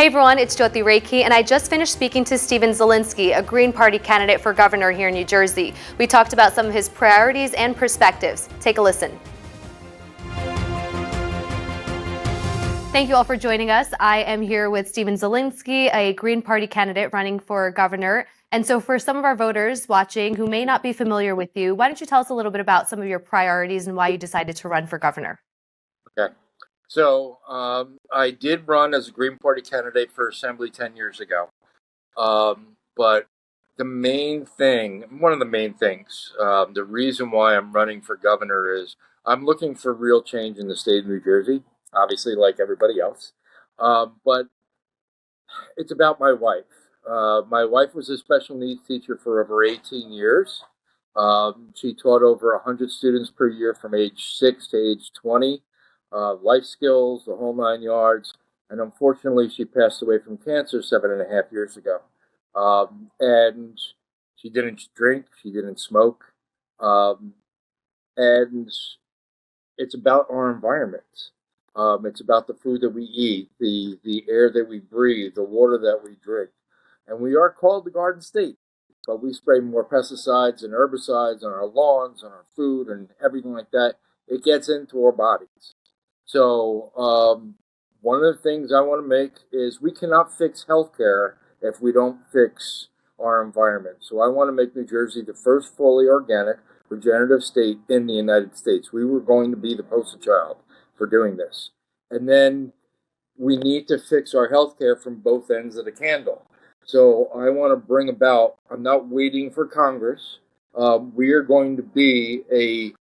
Hey everyone, it's Jyoti Reiki, and I just finished speaking to Zielinski, a Green Party candidate for governor here in New Jersey. We talked about some of his priorities and perspectives. Take a listen. Thank you all for joining us. I am here with Zielinski, a Green Party candidate running for governor. And so for some of our voters watching who may not be familiar with you, why don't you tell us a little bit about some of your priorities and why you decided to run for governor? Okay. So I did run as a Green Party candidate for Assembly 10 years ago. But the main thing, one of the main things, the reason why I'm running for governor is I'm looking for real change in the state of New Jersey, obviously like everybody else. But it's about my wife. My wife was a special needs teacher for over 18 years. She taught over 100 students per year from age 6 to age 20. Life skills, the whole 9 yards. And unfortunately, she passed away from cancer 7.5 years ago. And she didn't drink, she didn't smoke. And it's about our environment. It's about the food that we eat, the air that we breathe, the water that we drink. And we are called the Garden State, but we spray more pesticides and herbicides on our lawns, on our food, and everything like that. It gets into our bodies. So one of the things I want to make is we cannot fix healthcare if we don't fix our environment. So I want to make New Jersey the first fully organic, regenerative state in the United States. We were going to be the poster child for doing this. And then we need to fix our healthcare from both ends of the candle. So I want to bring about, I'm not waiting for Congress. We are going to be a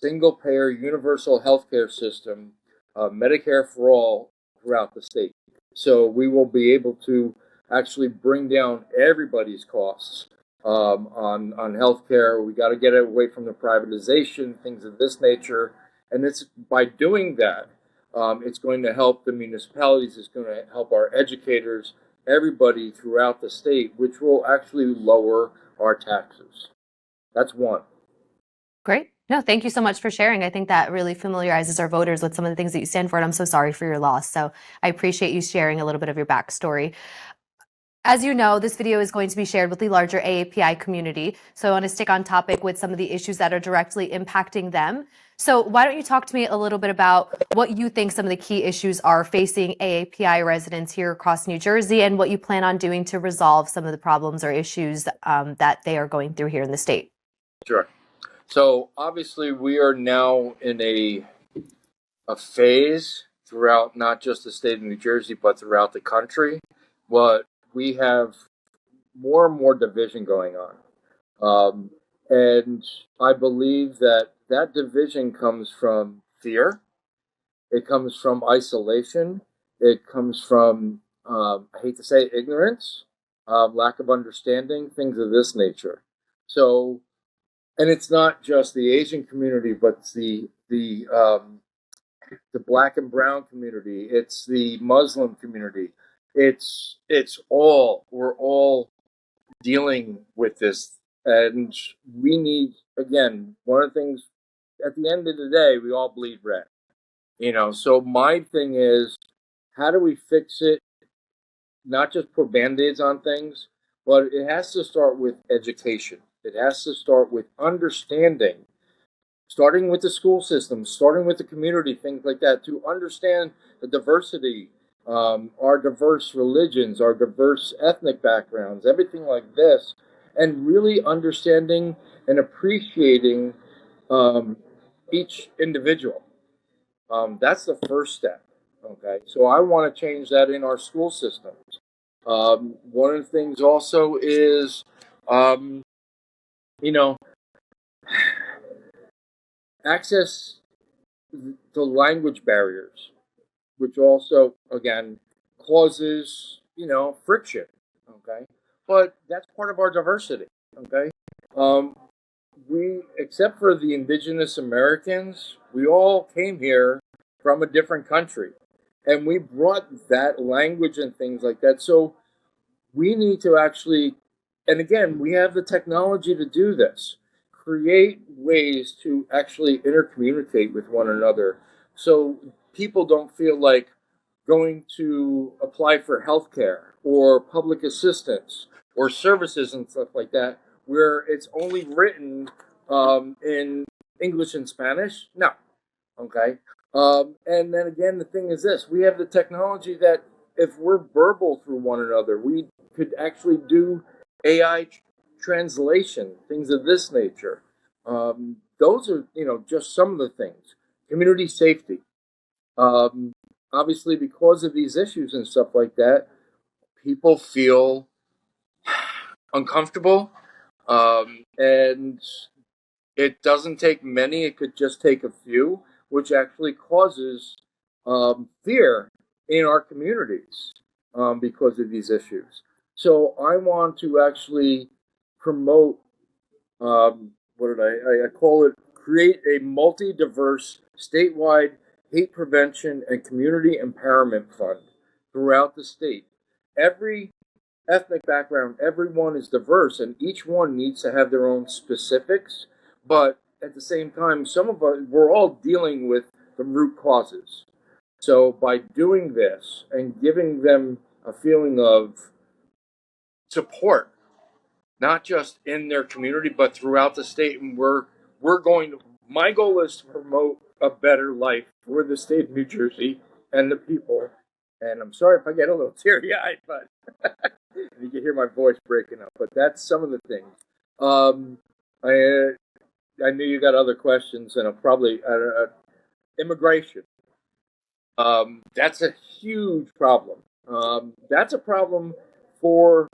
single-payer universal healthcare system, Medicare-for-all throughout the state. So we will be able to actually bring down everybody's costs on healthcare. We got to get away from the privatization, things of this nature. And it's by doing that, it's going to help the municipalities, it's going to help our educators, everybody throughout the state, which will actually lower our taxes. That's one. Great. No, thank you so much for sharing. I think that really familiarizes our voters with some of the things that you stand for, and I'm so sorry for your loss. So I appreciate you sharing a little bit of your backstory. As you know, this video is going to be shared with the larger AAPI community. So I want to stick on topic with some of the issues that are directly impacting them. So why don't you talk to me a little bit about what you think some of the key issues are facing AAPI residents here across New Jersey and what you plan on doing to resolve some of the problems or issues that they are going through here in the state? Sure. So obviously we are now in a phase throughout not just the state of New Jersey, but throughout the country. What we have more and more division going on. And I believe that division comes from fear. It comes from isolation. It comes from, I hate to say, ignorance, lack of understanding, things of this nature. So, and it's not just the Asian community, but the Black and brown community. It's the Muslim community. It's all, we're all dealing with this, and we need, again, one of the things, at the end of the day, we all bleed red, so my thing is, how do we fix it? Not just put band-aids on things, but it has to start with education. It has to start with understanding, starting with the school system, starting with the community, things like that, to understand the diversity, our diverse religions, our diverse ethnic backgrounds, everything like this, and really understanding and appreciating each individual. That's the first step. Okay, so I want to change that in our school systems. One of the things also is, access to language barriers, which also, again, causes, friction, okay? But that's part of our diversity, okay? Except for the indigenous Americans, we all came here from a different country. And we brought that language and things like that. So we need to actually, and again, we have the technology to do this, create ways to actually intercommunicate with one another so people don't feel like, going to apply for health care or public assistance or services and stuff like that, where it's only written in English and Spanish? No. Okay. And then again, the thing is this: we have the technology that if we're verbal through one another, we could actually do AI translation, things of this nature. Those are, just some of the things. Community safety. Um, Obviously, because of these issues and stuff like that, people feel uncomfortable, and it doesn't take many, it could just take a few, which actually causes fear in our communities because of these issues. So I want to actually promote, what did I call it? Create a multi diverse statewide hate prevention and community empowerment fund throughout the state. Every ethnic background, everyone is diverse, and each one needs to have their own specifics. But at the same time, some of us, we're all dealing with the root causes. So by doing this and giving them a feeling of support, not just in their community, but throughout the state, and we're going to. My goal is to promote a better life for the state of New Jersey and the people. And I'm sorry if I get a little teary-eyed, but you can hear my voice breaking up. But that's some of the things. I knew you got other questions, and I'll probably immigration. That's a huge problem. That's a problem for.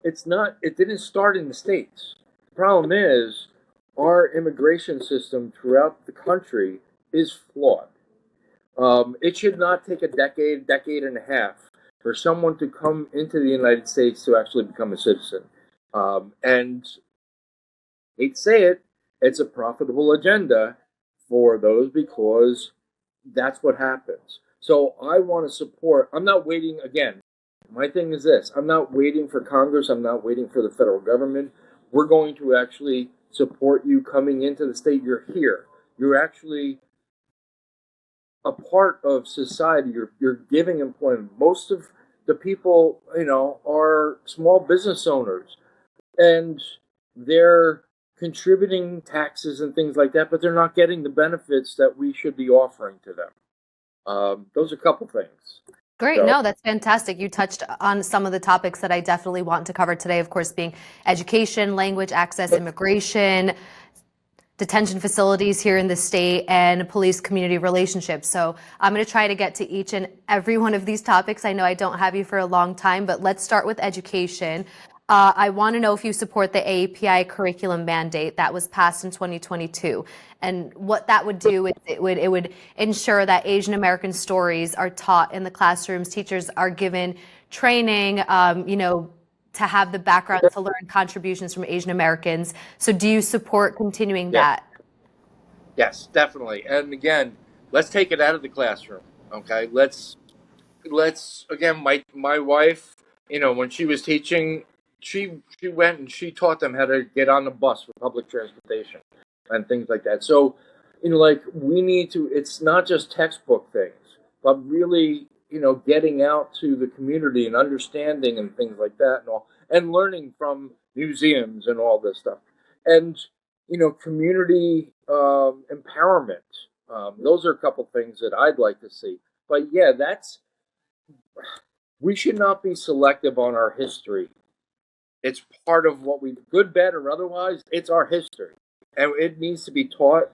It's not. It didn't start in the states. The problem is our immigration system throughout the country is flawed. It should not take a decade and a half for someone to come into the United States to actually become a citizen. And hate to say it, it's a profitable agenda for those because that's what happens. So I want to support. I'm not waiting again. My thing is this: I'm not waiting for Congress. I'm not waiting for the federal government. We're going to actually support you coming into the state. You're here. You're actually a part of society. You're giving employment. Most of the people, are small business owners, and they're contributing taxes and things like that, but they're not getting the benefits that we should be offering to them. Those are a couple things. Great. No, that's fantastic. You touched on some of the topics that I definitely want to cover today, of course, being education, language access, immigration, detention facilities here in the state, and police community relationships. So I'm going to try to get to each and every one of these topics. I know I don't have you for a long time, but let's start with education. I want to know if you support the AAPI curriculum mandate that was passed in 2022. And what that would do is it would ensure that Asian American stories are taught in the classrooms. Teachers are given training, to have the background to learn contributions from Asian Americans. So do you support continuing that? Yes, definitely. And again, let's take it out of the classroom. Okay. Let's again, my wife, when she was teaching, she went and she taught them how to get on the bus for public transportation and things like that. So, we need to, it's not just textbook things, but really, getting out to the community and understanding and things like that and all, and learning from museums and all this stuff. And, community empowerment. Those are a couple things that I'd like to see. But yeah, we should not be selective on our history. It's part of what we, good, bad, or otherwise, it's our history. And it needs to be taught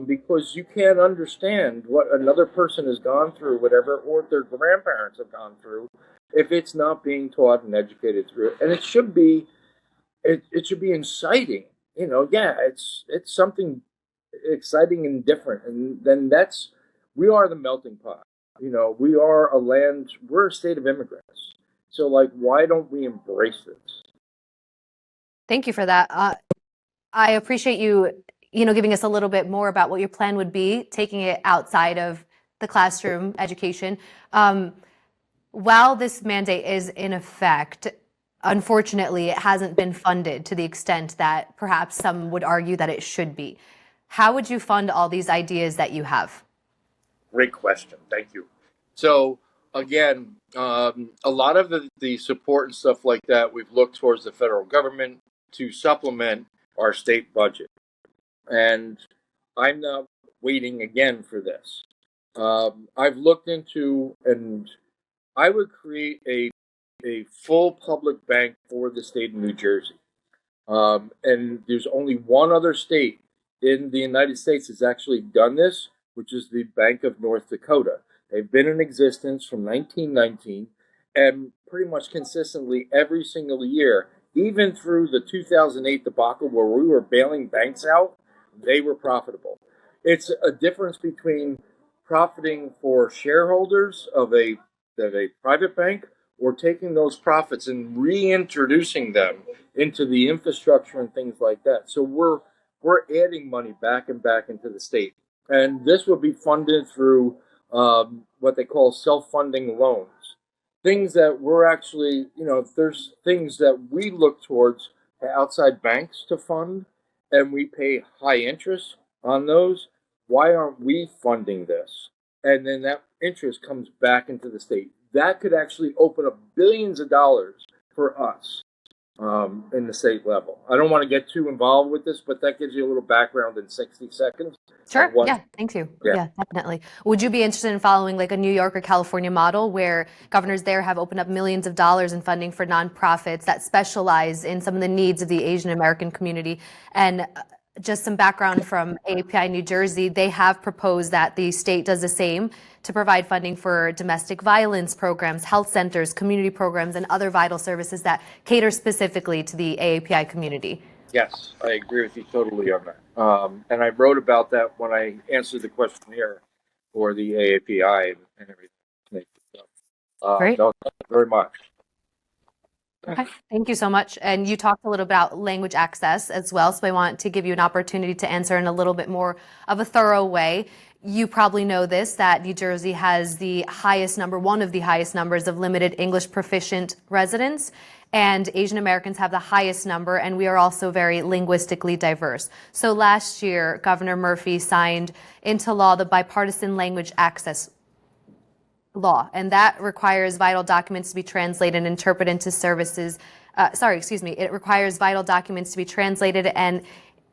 because you can't understand what another person has gone through, whatever, or their grandparents have gone through, if it's not being taught and educated through it. And it should be, it should be inciting. It's something exciting and different. And then we are the melting pot. We are we're a state of immigrants. So, why don't we embrace this? Thank you for that. I appreciate you, giving us a little bit more about what your plan would be, taking it outside of the classroom education. While this mandate is in effect, unfortunately, it hasn't been funded to the extent that perhaps some would argue that it should be. How would you fund all these ideas that you have? Great question. Thank you. So again, a lot of the support and stuff like that, we've looked towards the federal government to supplement our state budget. And I'm now waiting again for this. I've looked into, and I would create a full public bank for the state of New Jersey. And there's only one other state in the United States that's actually done this, which is the Bank of North Dakota. They've been in existence from 1919, and pretty much consistently every single year, even through the 2008 debacle where we were bailing banks out, they were profitable. It's a difference between profiting for shareholders of a private bank or taking those profits and reintroducing them into the infrastructure and things like that. So we're adding money back and back into the state, and this will be funded through what they call self-funding loans. Things that we're actually, there's things that we look towards outside banks to fund, and we pay high interest on those. Why aren't we funding this? And then that interest comes back into the state. That could actually open up billions of dollars for us in the state level. I don't want to get too involved with this, but that gives you a little background in 60 seconds. Sure. Yeah. Thank you. Yeah, definitely. Would you be interested in following like a New York or California model where governors there have opened up millions of dollars in funding for nonprofits that specialize in some of the needs of the Asian American community? And just some background from AAPI New Jersey, they have proposed that the state does the same to provide funding for domestic violence programs, health centers, community programs, and other vital services that cater specifically to the AAPI community. Yes, I agree with you totally on that. And I wrote about that when I answered the questionnaire for the AAPI and everything. Great. No, thank you very much. Okay, thank you so much. And you talked a little about language access as well, so I want to give you an opportunity to answer in a little bit more of a thorough way. You probably know this, that New Jersey has the highest number, one of the highest numbers of limited English proficient residents, and Asian Americans have the highest number, and we are also very linguistically diverse. So last year, Governor Murphy signed into law the bipartisan language access law, and that requires vital documents to be translated and interpreted into services. It requires vital documents to be translated and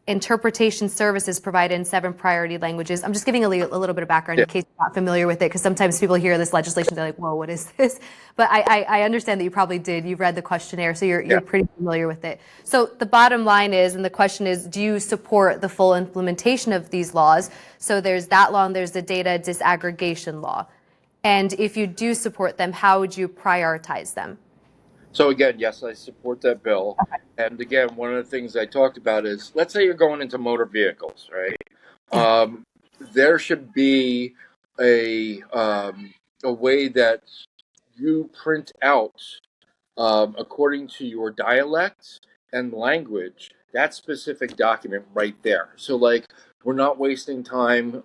interpretation services provided in 7 priority languages. I'm just giving a little bit of background in case you're not familiar with it, because sometimes people hear this legislation, they're like, whoa, what is this? But I understand that you probably did. You've read the questionnaire, so you're pretty familiar with it. So the bottom line is, and the question is, do you support the full implementation of these laws? So there's that law and there's the data disaggregation law. And if you do support them, how would you prioritize them? So again, yes, I support that bill. Okay. And again, one of the things I talked about is, let's say you're going into motor vehicles, right? There should be a way that you print out, according to your dialect and language, that specific document right there. So like, we're not wasting time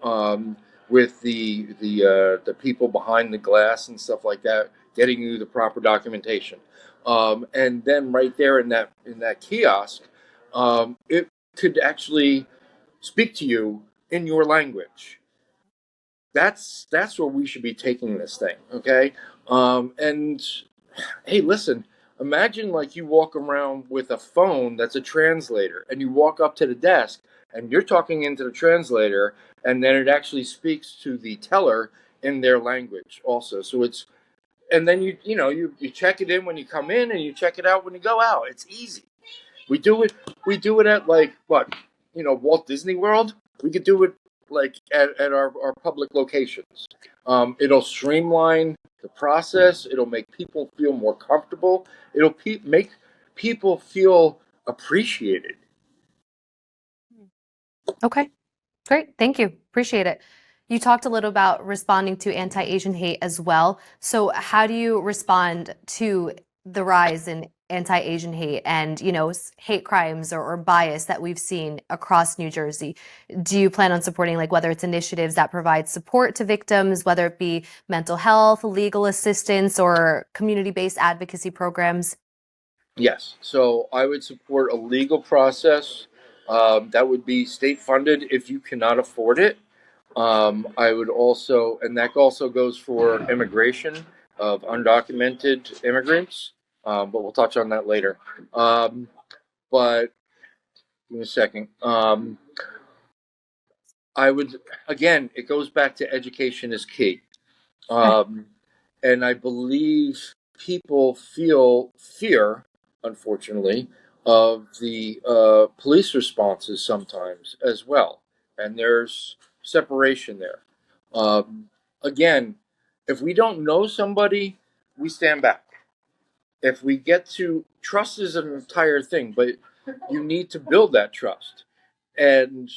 with the people behind the glass and stuff like that, getting you the proper documentation. And then right there in that kiosk, it could actually speak to you in your language. That's where we should be taking this thing, okay? And hey, listen, imagine like you walk around with a phone that's a translator, and you walk up to the desk and you're talking into the translator, and then it actually speaks to the teller in their language also. So it's, and then you check it in when you come in, and you check it out when you go out. It's easy. We do it at like what, Walt Disney World. We could do it like at our public locations. It'll streamline the process. It'll make people feel more comfortable. It'll make people feel appreciated. Okay, great. Thank you. Appreciate it. You talked a little about responding to anti-Asian hate as well. So how do you respond to the rise in anti-Asian hate and, hate crimes or bias that we've seen across New Jersey? Do you plan on supporting, like, whether it's initiatives that provide support to victims, whether it be mental health, legal assistance, or community-based advocacy programs? Yes. So I would support a legal process that would be state funded if you cannot afford it. I would also, and that also goes for immigration of undocumented immigrants, but we'll touch on that later. But give me a second. I would, again, it goes back to education is key. Okay. Um, and I believe people feel fear, unfortunately, of the police responses sometimes as well. And there's separation there. Um, Again, if we don't know somebody, we stand back. If we get to trust is an entire thing, but you need to build that trust. And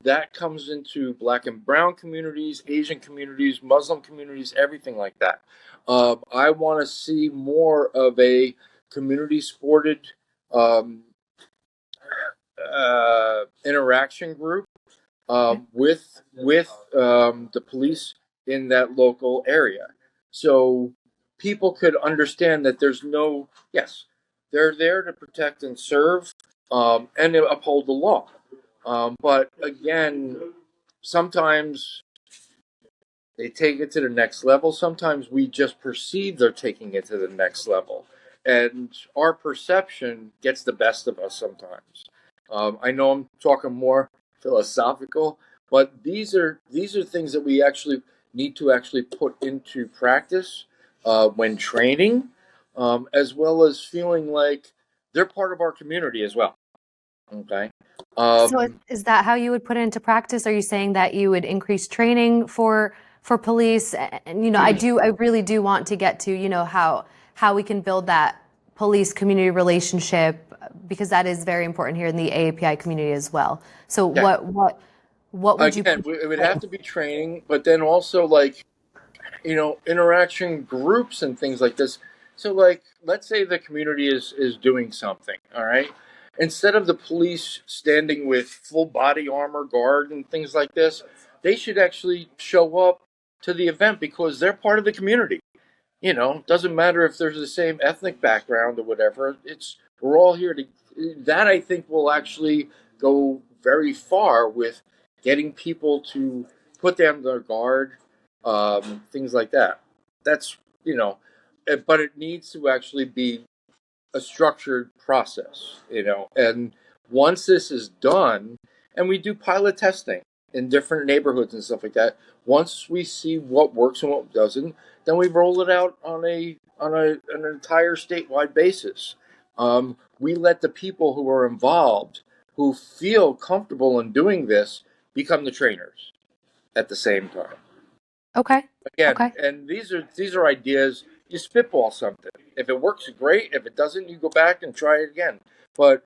that comes into black and brown communities, Asian communities, Muslim communities, everything like that. I want to see more of a community supported um, interaction group with the police in that local area, so people could understand that there's no yes, they're there to protect and serve and uphold the law. But again, sometimes they take it to the next level. Sometimes we just perceive they're taking it to the next level, and our perception gets the best of us sometimes. I know I'm talking more philosophical, but these are things that we actually need to actually put into practice when training, as well as feeling like they're part of our community as well. Okay. So Um, is that how you would put it into practice? Are you saying that you would increase training for police? And I really do want to get to, how we can build that police community relationship because that is very important here in the AAPI community as well. So yeah. what would you Again, put it would in have to be training, but then also like interaction groups and things like this. So like let's say the community is doing something, all right, instead of the police standing with full body armor guard and things like this, they should actually show up to the event because they're part of the community. Doesn't matter if there's the same ethnic background or whatever. It's we're all here to that. I think will actually go very far with getting people to put down their guard, things like that. That's but it needs to actually be a structured process, and once this is done, and we do pilot testing in different neighborhoods and stuff like that, once we see what works and what doesn't, then we roll it out on an entire statewide basis. We let the people who are involved, who feel comfortable in doing this, become the trainers at the same time. Okay. Again, Okay. and these are ideas. You spitball something. If it works, great. If it doesn't, you go back and try it again. But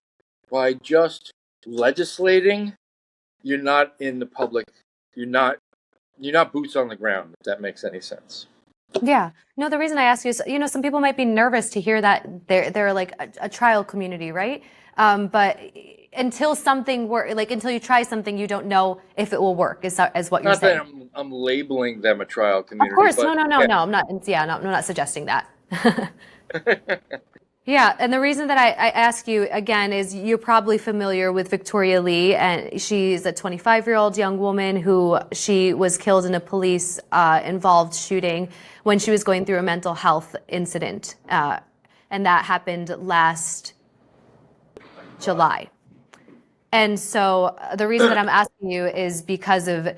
by just legislating, you're not in the public. You're not. You're not boots on the ground. If that makes any sense. Yeah. No, the reason I ask you is, some people might be nervous to hear that they're like a trial community, right? But until until you try something, you don't know if it will work. Is what you're Not that saying? I'm labeling them a trial Of community, course. but No, no, no, yeah. no. I'm not. Yeah, no, I'm not suggesting that. Yeah, and the reason that I ask you again is you're probably familiar with Victoria Lee, and she's a 25-year-old young woman who she was killed in a police involved shooting when she was going through a mental health incident, and that happened last July. And so the reason that I'm asking you is because of Yeah,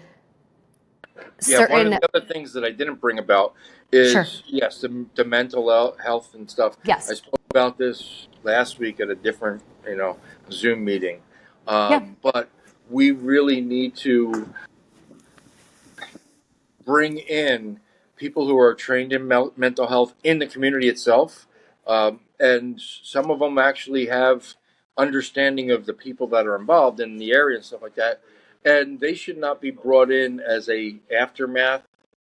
one of certain. the other things that I didn't bring about Sure. is yes, the mental health and stuff. I Yes. spoke about this last week at a different Zoom meeting, Yeah. but we really need to bring in people who are trained in mental health in the community itself, and some of them actually have understanding of the people that are involved in the area and stuff like that, and they should not be brought in as a aftermath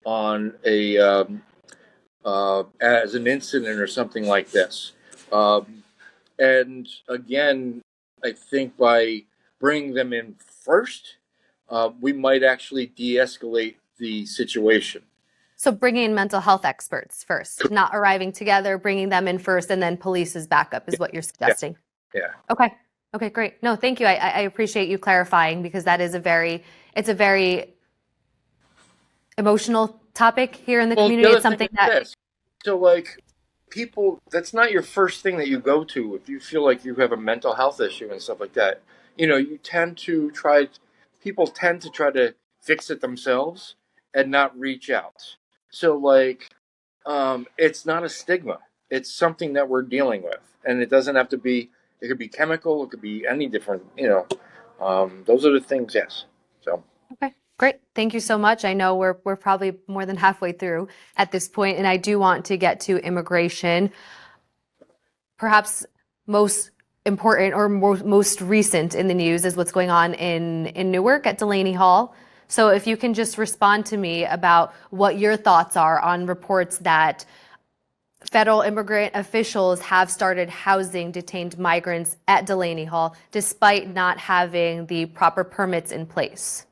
on a as an incident or something like this. And again, I think by bringing them in first, we might actually de-escalate the situation. So bringing in mental health experts first, not arriving together, bringing them in first, and then police as backup is what you're Yeah, suggesting. yeah. Okay. Okay, great. No, thank you. I appreciate you clarifying because that is it's a very emotional topic here in the Well, the community. other It's thing something is that this. So, like, people, that's not your first thing that you go to if you feel like you have a mental health issue and stuff like that. You tend to people tend to try to fix it themselves and not reach out. So, like, it's not a stigma. It's something that we're dealing with. And it doesn't have to be, it could be chemical, it could be any different. Those are the things, yes. So, Okay, great. Thank you so much. I know we're probably more than halfway through at this point, and I do want to get to immigration. Perhaps most important or most recent in the news is what's going on in Newark at Delaney Hall. So if you can just respond to me about what your thoughts are on reports that federal immigrant officials have started housing detained migrants at Delaney Hall despite not having the proper permits in place.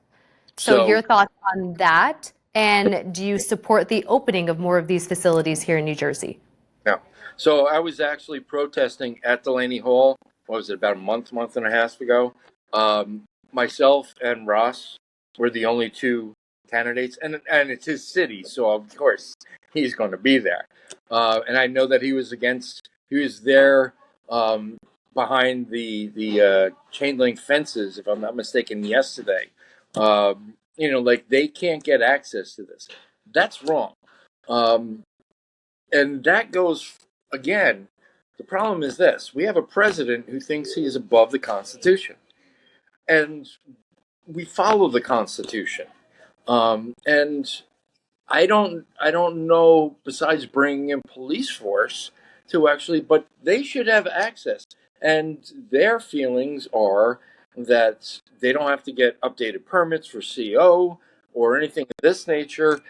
So so your thoughts on that, and do you support the opening of more of these facilities here in New Jersey? Yeah. So I was actually protesting at Delaney Hall. What was it, about a month and a half ago? Myself and Ross were the only two candidates, and it's his city, so of course he's going to be there. And I know that he was there behind the chain link fences, if I'm not mistaken, yesterday. Like they can't get access to this. That's wrong. Um, and that goes again. The problem is this: we have a president who thinks he is above the Constitution, and we follow the Constitution. And I don't know. Besides bringing in police force to actually, but they should have access. And their feelings are that they don't have to get updated permits for CO or anything of this nature.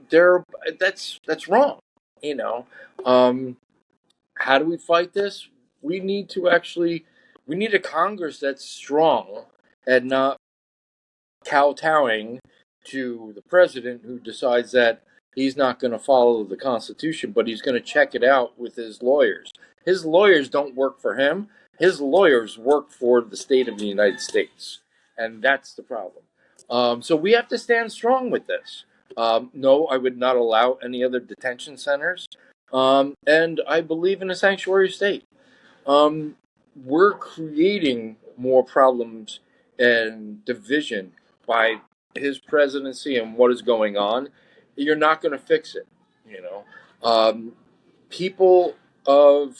They're that's wrong. You know, um, how do we fight this? We need to actually we need a Congress that's strong and not kowtowing to the president who decides that he's not going to follow the Constitution, but he's going to check it out with his lawyers. His lawyers don't work for him. His lawyers work for the state of the United States, and that's the problem. So we have to stand strong with this. No, I would not allow any other detention centers, and I believe in a sanctuary state. Um, we're creating more problems and division by his presidency and what is going on. You're not going to fix it. You know, people of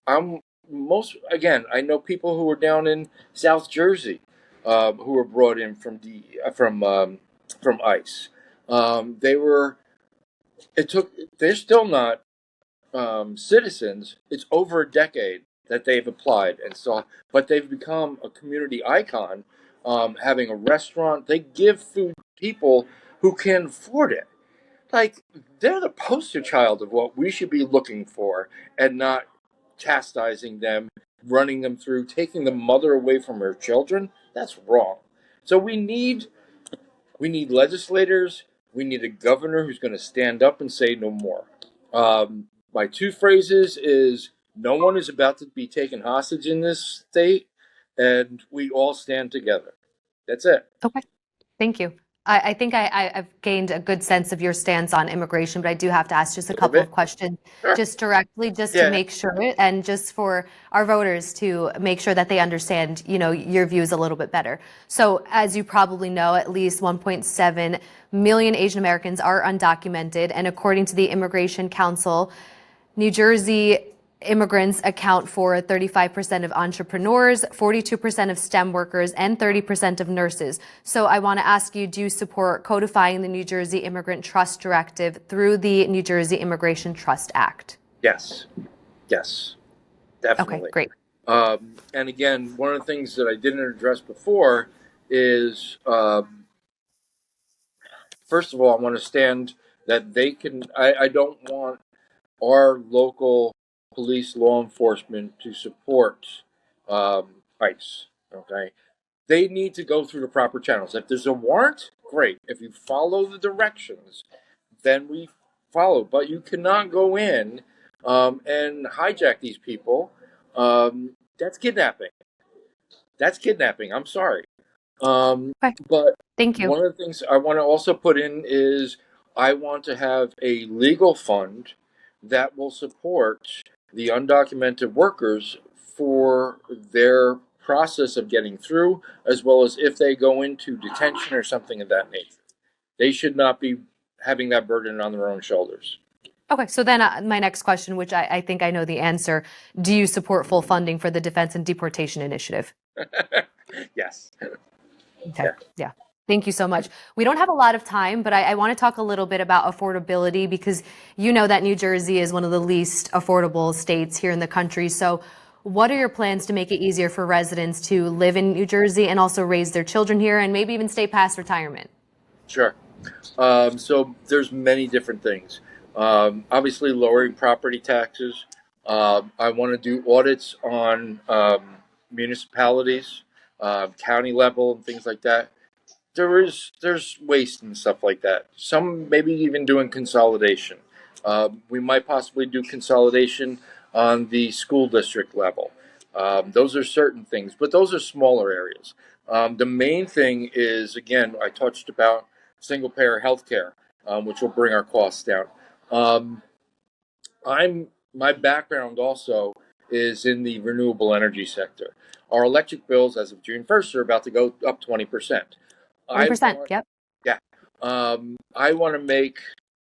I'm most again. I know people who were down in South Jersey, who were brought in from ICE. They were. It took. They're still not citizens. It's over a decade that they've applied, and so, but they've become a community icon. Having a restaurant, they give food to people who can afford it. Like they're the poster child of what we should be looking for, and not chastising them, running them through, taking the mother away from her children. That's wrong. So we need legislators. We need a governor who's going to stand up and say no more. My two phrases is no one is about to be taken hostage in this state, and we all stand together. That's it. Okay. Thank you. I think I've gained a good sense of your stance on immigration, but I do have to ask just a A little couple of bit. questions, Sure. just directly, just to Yeah. make sure, and just for our voters to make sure that they understand, your views a little bit better. So, as you probably know, at least 1.7 million Asian Americans are undocumented, and according to the Immigration Council, New Jersey immigrants account for 35% of entrepreneurs, 42% of STEM workers, and 30% of nurses. So I want to ask you, do you support codifying the New Jersey Immigrant Trust Directive through the New Jersey Immigration Trust Act? Yes. Yes. Okay, Definitely. great. And again, one of the things that I didn't address before is, first of all, I want to stand that they can. I don't want our local police law enforcement to support ICE. Okay, they need to go through the proper channels. If there's a warrant, great. If you follow the directions, then we follow. But you cannot go in and hijack these people. That's kidnapping. That's kidnapping. I'm sorry. Okay. But Thank you. one of the things I want to also put in is I want to have a legal fund that will support the undocumented workers for their process of getting through, as well as if they go into detention or something of that nature. They should not be having that burden on their own shoulders. Okay, so then my next question, which I think I know the answer, do you support full funding for the Defense and Deportation Initiative? Yes. Okay, Yeah. yeah. Thank you so much. We don't have a lot of time, but I want to talk a little bit about affordability because you know that New Jersey is one of the least affordable states here in the country. So, what are your plans to make it easier for residents to live in New Jersey and also raise their children here and maybe even stay past retirement? Sure. So there's many different things. Obviously, lowering property taxes. I want to do audits on municipalities, county level, and things like that. There's waste and stuff like that. Some maybe even doing consolidation. We might possibly do consolidation on the school district level. Those are certain things, but those are smaller areas. The main thing is, again, I touched about single payer healthcare, which will bring our costs down. Um, my background also is in the renewable energy sector. Our electric bills, as of June 1st, are about to go up 20%. I 20%. want, Yep. yeah, I want to make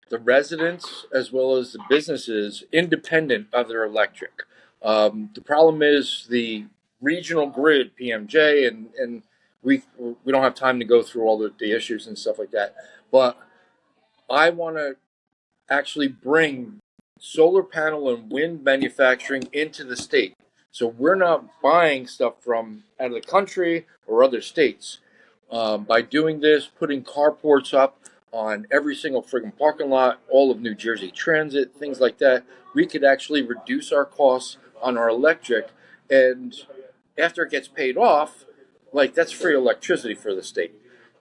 the residents as well as the businesses independent of their electric. The problem is the regional grid, PMJ, and we don't have time to go through all the issues and stuff like that. But I want to actually bring solar panel and wind manufacturing into the state. So we're not buying stuff from out of the country or other states. By doing this, putting carports up on every single friggin' parking lot, all of New Jersey Transit, things like that, we could actually reduce our costs on our electric. And after it gets paid off, like that's free electricity for the state.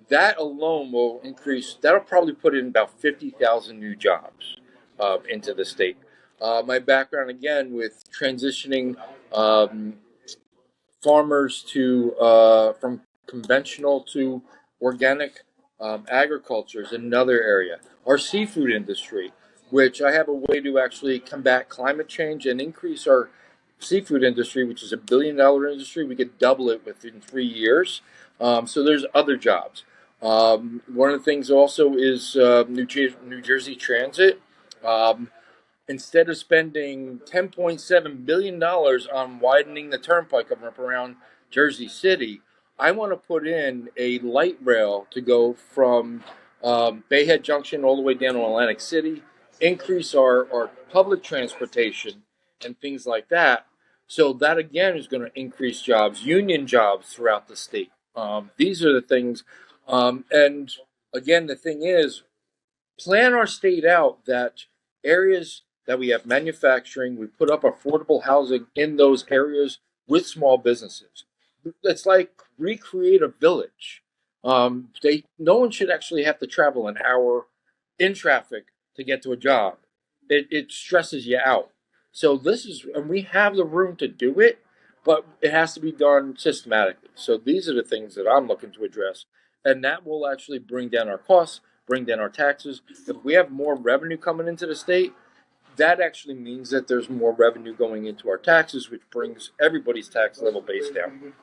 That alone will increase. That'll probably put in about 50,000 new jobs into the state. My background again with transitioning um, farmers to from conventional to organic agriculture is another area. Our seafood industry, which I have a way to actually combat climate change and increase our seafood industry, which is $1 billion industry, we could double it within 3 years. So there's other jobs. One of the things also is New Jersey Transit. Um, Instead of spending $10.7 billion on widening the turnpike up around Jersey City, I want to put in a light rail to go from Bayhead Junction all the way down to Atlantic City, increase our public transportation and things like that. So that again is going to increase jobs, union jobs throughout the state. These are the things. And again, the thing is, plan our state out that areas that we have manufacturing, we put up affordable housing in those areas with small businesses. It's like recreate a village. No one should actually have to travel an hour in traffic to get to a job. It stresses you out. So this is, and we have the room to do it, but it has to be done systematically. So these are the things that I'm looking to address, and that will actually bring down our costs, bring down our taxes. If we have more revenue coming into the state, that actually means that there's more revenue going into our taxes, which brings everybody's tax level base down.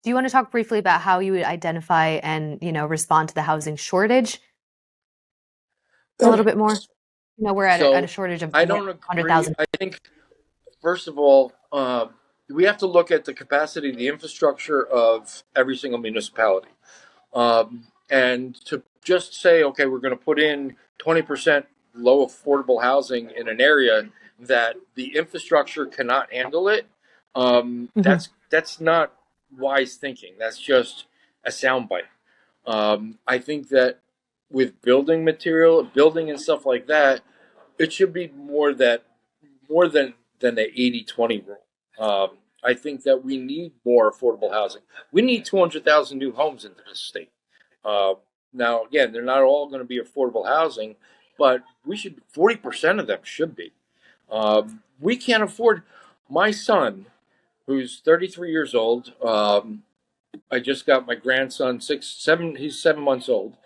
Do you want to talk briefly about how you would identify and, respond to the housing shortage a little bit more? We're at a So shortage of I more don't agree. 100,000. I think, first of all, we have to look at the capacity, the infrastructure of every single municipality. And to just say, okay, we're going to put in 20% low affordable housing in an area that the infrastructure cannot handle it, Mhm. that's not wise thinking. That's just a soundbite. I think that with building material, building and stuff like that, it should be more than the 80-20 rule. I think that we need more affordable housing. We need 200,000 new homes into this state. Uh, Now, again, they're not all going to be affordable housing, but we should 40% of them should be. We can't afford. My son, who's 33 years old, I just got my grandson, he's 7 months old.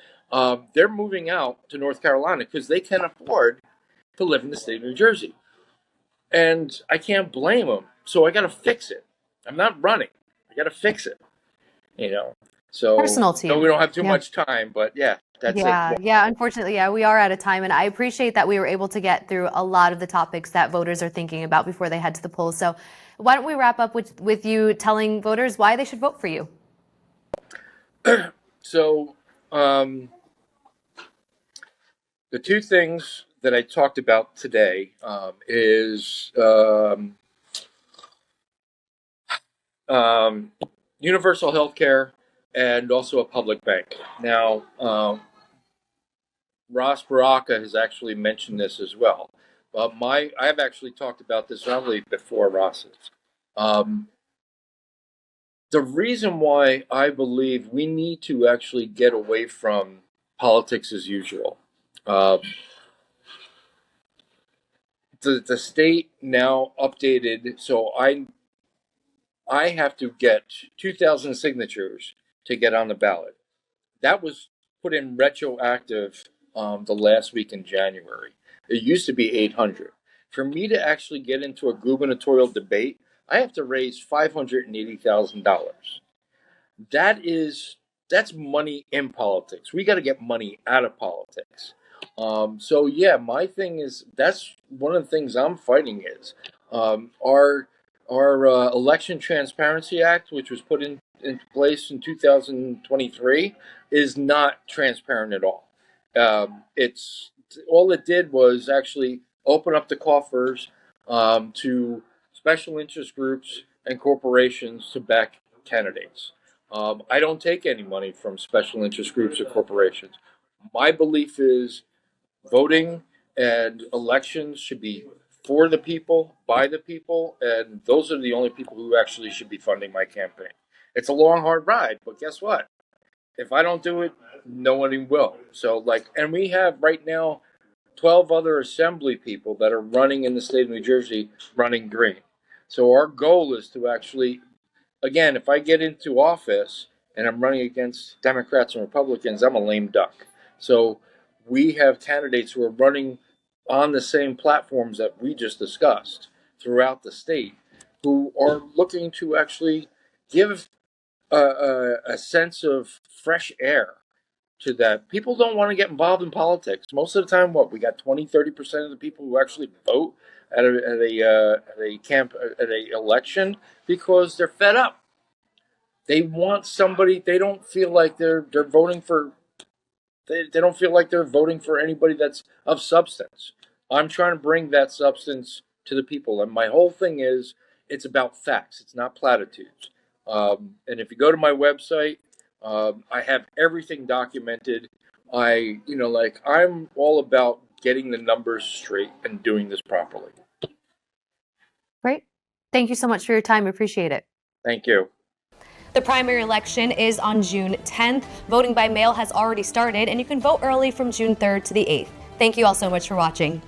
They're moving out to North Carolina because they can afford to live in the state of New Jersey. And I can't blame them. So I got to fix it. I'm not running. I got to fix it, you know. So, Personal to no, you. we don't have too Yeah. much time, but yeah, that's it. Yeah, yeah, unfortunately, yeah, we are out of time, and I appreciate that we were able to get through a lot of the topics that voters are thinking about before they head to the polls. So why don't we wrap up with you telling voters why they should vote for you? So, the two things that I talked about today is universal health care and also a public bank. Now, Ross Baraka has actually mentioned this as well. But I've actually talked about this probably before Ross's. Um, the reason why I believe we need to actually get away from politics as usual. Um, the state now updated, so I have to get 2,000 signatures to get on the ballot. That was put in retroactive the last week in January. It used to be 800. For me to actually get into a gubernatorial debate, I have to raise $580,000. That's money in politics. We got to get money out of politics. So yeah, my thing is that's one of the things I'm fighting is our Election Transparency Act, which was put into place in 2023, is not transparent at all. It's all it did was actually open up the coffers to special interest groups and corporations to back candidates. I don't take any money from special interest groups or corporations. My belief is voting and elections should be for the people, by the people, and those are the only people who actually should be funding my campaign. It's a long, hard ride, but guess what? If I don't do it, no one will. So, and we have right now 12 other assembly people that are running in the state of New Jersey running green. So, our goal is to actually again, if I get into office and I'm running against Democrats and Republicans, I'm a lame duck. So we have candidates who are running on the same platforms that we just discussed throughout the state who are looking to actually give a sense of fresh air to that. People don't want to get involved in politics. Most of the time, we got 20-30% of the people who actually vote at a election because they're fed up. They want somebody. They don't feel like they're voting for. They don't feel like they're voting for anybody that's of substance. I'm trying to bring that substance to the people, and my whole thing is it's about facts. It's not platitudes. And if you go to my website, I have everything documented. I'm all about getting the numbers straight and doing this properly. Great. Thank you so much for your time. Appreciate it. Thank you. The primary election is on June 10th. Voting by mail has already started, and you can vote early from June 3rd to the 8th. Thank you all so much for watching.